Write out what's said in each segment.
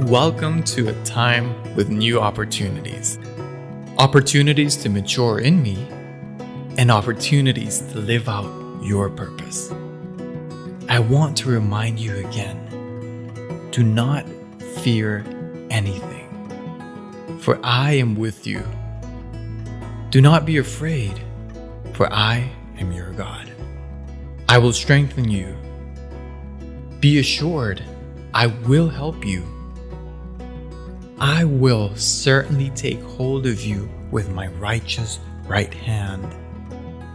Welcome to a time with new opportunities. Opportunities to mature in me and opportunities to live out your purpose. I want to remind you again, do not fear anything, for I am with you. Do not be afraid, for I am your God. I will strengthen you. Be assured, I will help you. I will certainly take hold of you with my righteous right hand,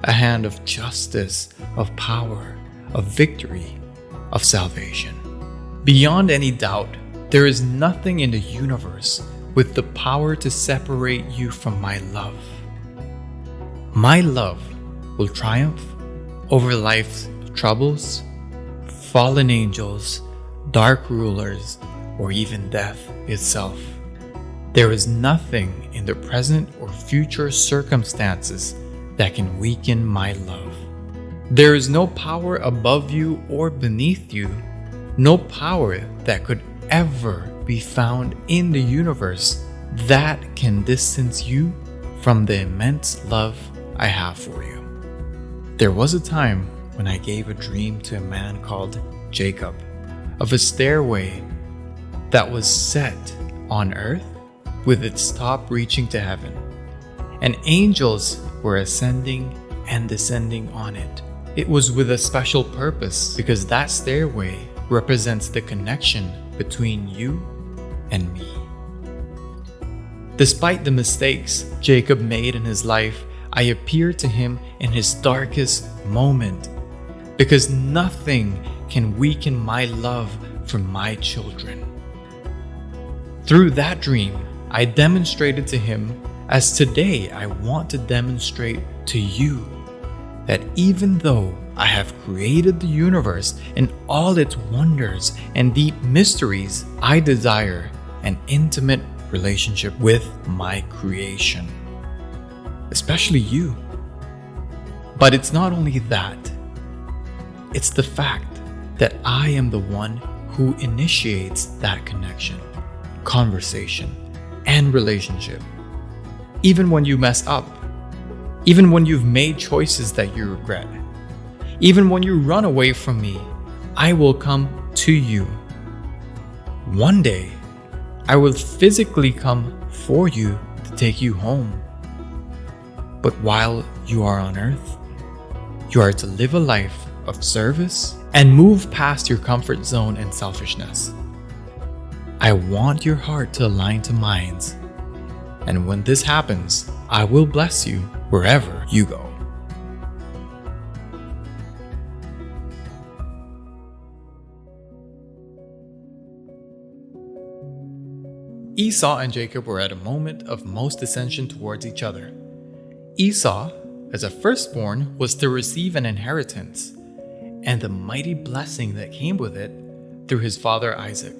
a hand of justice, of power, of victory, of salvation. Beyond any doubt, there is nothing in the universe with the power to separate you from my love. My love will triumph over life's troubles, fallen angels, dark rulers, or even death itself. There is nothing in the present or future circumstances that can weaken my love. There is no power above you or beneath you, no power that could ever be found in the universe that can distance you from the immense love I have for you. There was a time when I gave a dream to a man called Jacob of a stairway that was set on earth with its top reaching to heaven, and angels were ascending and descending on it. It was with a special purpose because that stairway represents the connection between you and me. Despite the mistakes Jacob made in his life, I appeared to him in his darkest moment because nothing can weaken my love for my children. Through that dream, I demonstrated to him, as today I want to demonstrate to you, that even though I have created the universe and all its wonders and deep mysteries, I desire an intimate relationship with my creation, especially you. But it's not only that, it's the fact that I am the one who initiates that connection, conversation, and relationship. Even when you mess up, even when you've made choices that you regret, even when you run away from me, I will come to you. One day, I will physically come for you to take you home. But while you are on earth, you are to live a life of service and move past your comfort zone and selfishness. I want your heart to align to mine, and when this happens, I will bless you wherever you go. Esau and Jacob were at a moment of most ascension towards each other. Esau, as a firstborn, was to receive an inheritance and the mighty blessing that came with it through his father Isaac.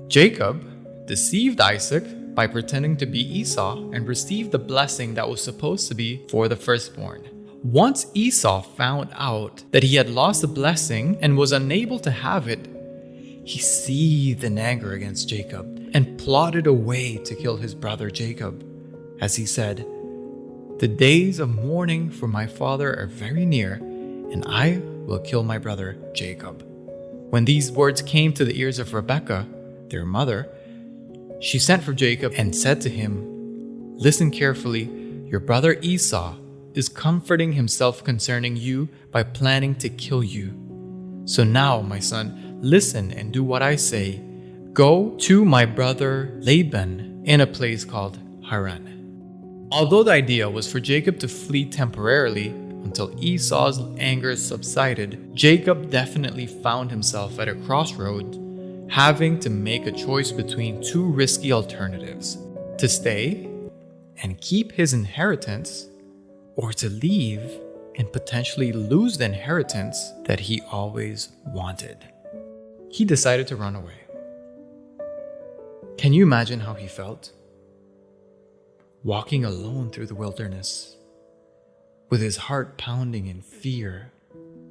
Jacob deceived Isaac by pretending to be Esau and received the blessing that was supposed to be for the firstborn. Once Esau found out that he had lost the blessing and was unable to have it, he seethed in anger against Jacob and plotted a way to kill his brother Jacob. As he said, "The days of mourning for my father are very near, and I will kill my brother Jacob." When these words came to the ears of Rebekah, their mother, she sent for Jacob and said to him, "Listen carefully, your brother Esau is comforting himself concerning you by planning to kill you. So now, my son, listen and do what I say. Go to my brother Laban in a place called Haran." Although the idea was for Jacob to flee temporarily until Esau's anger subsided, Jacob definitely found himself at a crossroads, having to make a choice between two risky alternatives: to stay and keep his inheritance, or to leave and potentially lose the inheritance that he always wanted. He decided to run away. Can you imagine how he felt? Walking alone through the wilderness, with his heart pounding in fear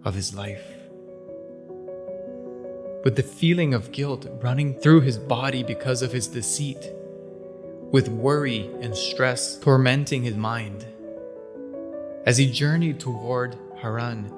of his life. with the feeling of guilt running through his body because of his deceit, with worry and stress tormenting his mind. As he journeyed toward Haran,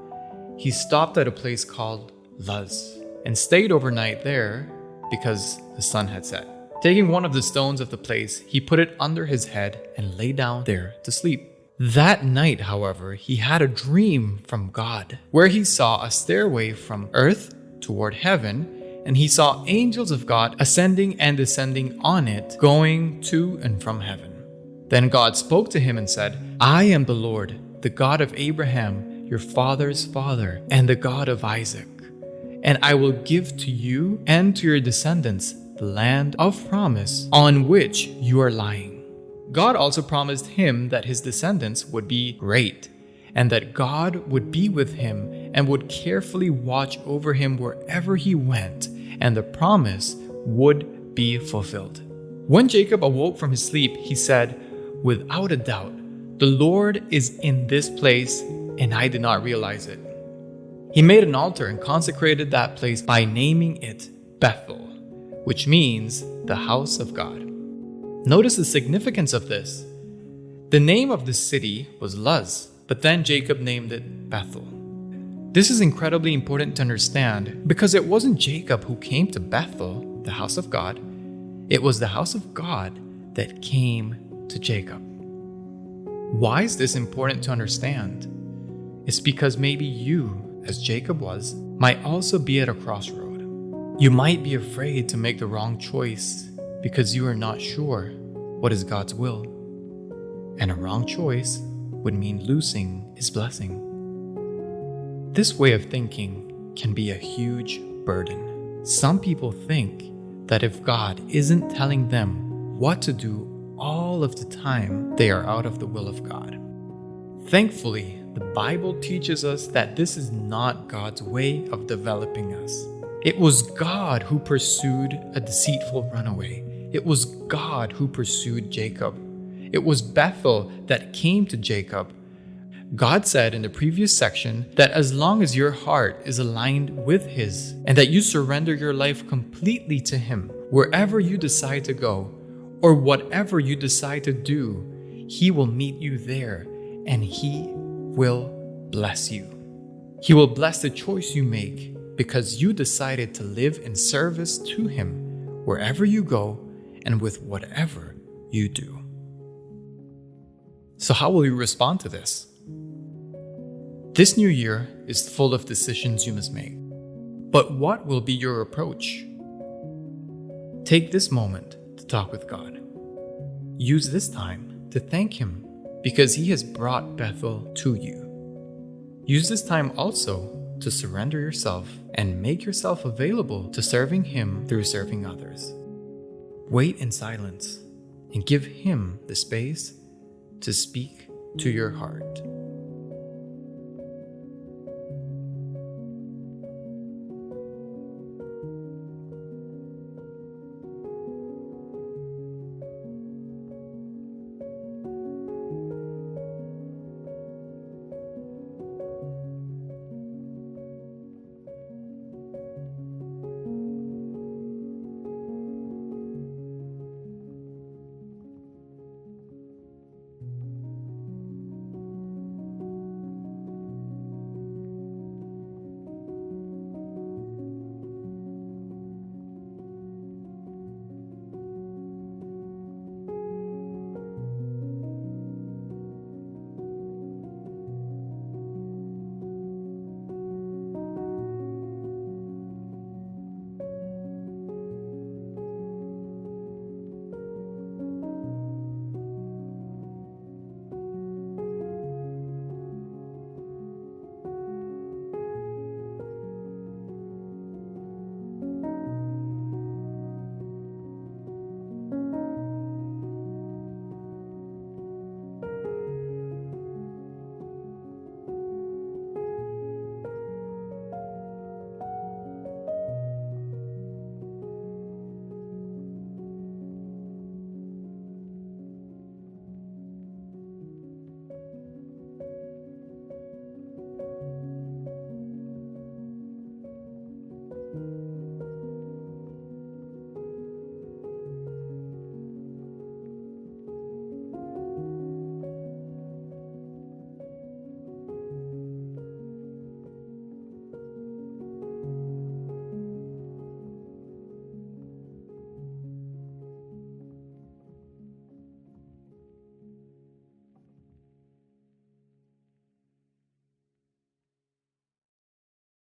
he stopped at a place called Luz and stayed overnight there because the sun had set. Taking one of the stones of the place, he put it under his head and lay down there to sleep. That night, however, he had a dream from God, where he saw a stairway from earth toward heaven, and he saw angels of God ascending and descending on it, going to and from heaven. Then God spoke to him and said, "I am the Lord, the God of Abraham, your father's father, and the God of Isaac. And I will give to you and to your descendants the land of promise on which you are lying." God also promised him that his descendants would be great, and that God would be with him and would carefully watch over him wherever he went, and the promise would be fulfilled. When Jacob awoke from his sleep, he said, "Without a doubt, the Lord is in this place, and I did not realize it." He made an altar and consecrated that place by naming it Bethel, which means the house of God. Notice the significance of this. The name of the city was Luz, but then Jacob named it Bethel. This is incredibly important to understand because it wasn't Jacob who came to Bethel, the house of God. It was the house of God that came to Jacob. Why is this important to understand? It's because maybe you, as Jacob was, might also be at a crossroad. You might be afraid to make the wrong choice because you are not sure what is God's will. And a wrong choice would mean losing his blessing. This way of thinking can be a huge burden. Some people think that if God isn't telling them what to do all of the time, they are out of the will of God. Thankfully, the Bible teaches us that this is not God's way of developing us. It was God who pursued a deceitful runaway. It was God who pursued Jacob. It was Bethel that came to Jacob. God said in the previous section that as long as your heart is aligned with His and that you surrender your life completely to Him, wherever you decide to go or whatever you decide to do, He will meet you there and He will bless you. He will bless the choice you make because you decided to live in service to Him wherever you go and with whatever you do. So how will you respond to this? This new year is full of decisions you must make. But what will be your approach? Take this moment to talk with God. Use this time to thank Him because He has brought Bethel to you. Use this time also to surrender yourself and make yourself available to serving Him through serving others. Wait in silence and give Him the space to speak to your heart.